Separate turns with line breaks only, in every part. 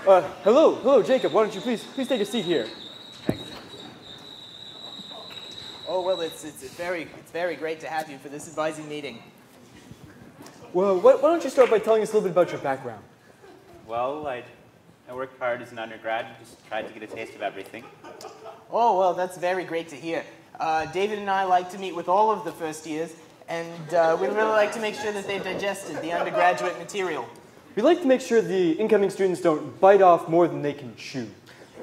Hello, Jacob. Why don't you please take a seat here?
Thanks. Oh, well, it's very great to have you for this advising meeting.
Well, why don't you start by telling us a little bit about your background?
Well, I worked hard as an undergrad, just tried to get a taste of everything.
Oh, well, that's very great to hear. David and I like to meet with all of the first years, and we really like to make sure that they've digested the undergraduate material.
We like to make sure the incoming students don't bite off more than they can chew.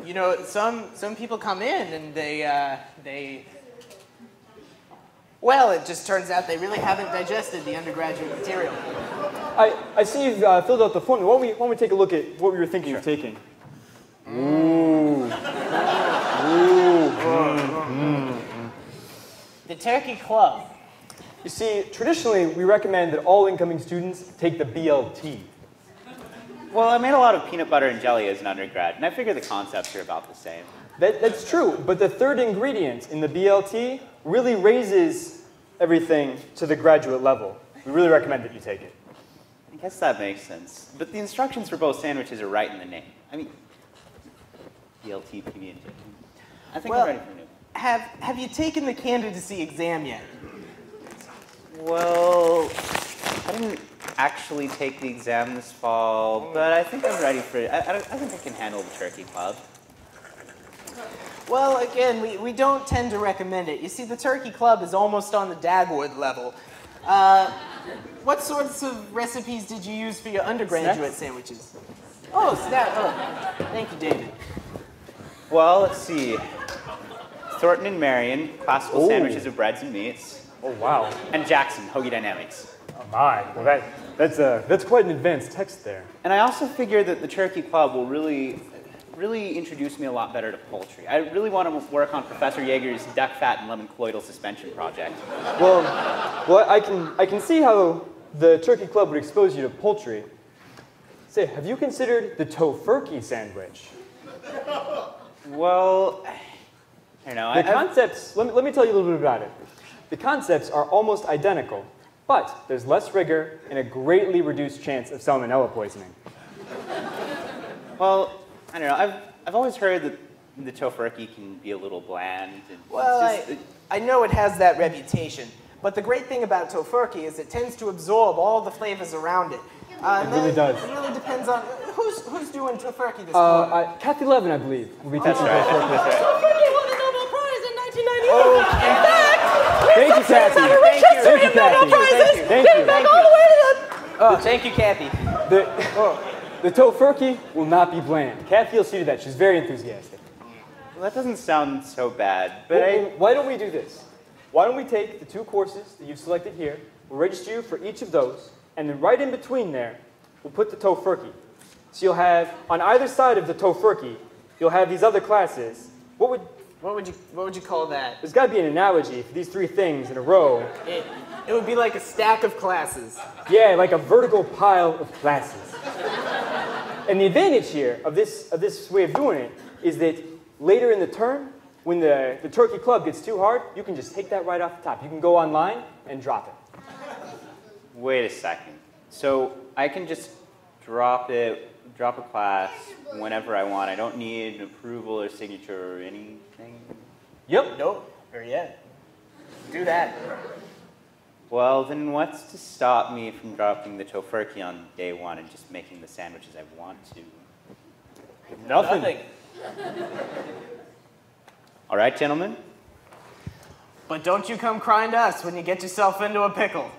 You know, some people come in and well, it just turns out they really haven't digested the undergraduate material.
I see you've filled out the form. Why don't we take a look at what we were thinking of taking? Ooh.
The Turkey Club.
You see, traditionally, we recommend that all incoming students take the BLT.
Well, I made a lot of peanut butter and jelly as an undergrad, and I figure the concepts are about the same.
That's true, but the third ingredient in the BLT really raises everything to the graduate level. We really recommend that you take it.
I guess that makes sense. But the instructions for both sandwiches are right in the name. I mean, BLT, PB&J. I think I'm ready for new.
Have you taken the candidacy exam yet?
Well, I didn't actually take the exam this fall, but I think I'm ready for it. I think I can handle the Turkey Club.
Well, again, we don't tend to recommend it. You see, the Turkey Club is almost on the Dagwood level. What sorts of recipes did you use for your undergraduate sandwiches? Oh, snap. Oh, thank you, David.
Well, let's see. Thornton and Marion, classical sandwiches of breads and meats.
Oh, wow.
And Jackson, Hoagie Dynamics.
Oh, my. Well, that's quite an advanced text there.
And I also figure that the Turkey Club will really introduce me a lot better to poultry. I really want to work on Professor Yeager's duck fat and lemon colloidal suspension project.
Well, I can see how the Turkey Club would expose you to poultry. Say, have you considered the tofurkey sandwich?
Well, I don't know.
The concepts, let me tell you a little bit about it. The concepts are almost identical, but there's less rigor and a greatly reduced chance of salmonella poisoning.
Well, I don't know. I've always heard that the tofurkey can be a little bland. And
Well, I know it has that reputation, but the great thing about tofurkey is it tends to absorb all the flavors around it.
It really does.
It really depends on who's doing tofurkey this morning.
Kathy Levin, I believe, will be teaching
right.
tofurkey.
Tofurkey won the Nobel Prize in 1998.
Oh,
In fact,
thank you, Kathy.
have a rich history of Nobel Prizes.
Thank you.
Dating back all the way to
Thank you, Kathy.
The tofurkey will not be bland. Kathy will see to that. She's very enthusiastic.
Well, that doesn't sound so bad, but
Why don't we do this? Why don't we take the two courses that you've selected here, we'll register you for each of those, and then right in between there, we'll put the tofurkey. So you'll have, on either side of the tofurkey, you'll have these other classes. What would you call that?
There's
There's got to be an analogy for these three things in a row.
It would be like a stack of classes.
Yeah, like a vertical pile of classes. And the advantage here of this way of doing it is that later in the term, when the Turkey Club gets too hard, you can just take that right off the top. You can go online and drop it.
wait a second. So I can just drop a class whenever I want. I don't need an approval or signature or anything?
Yep. Nope. Or yet. Do that.
Well, then what's to stop me from dropping the tofurkey on day one and just making the sandwiches I want to?
Nothing.
All right, gentlemen?
But don't you come crying to us when you get yourself into a pickle.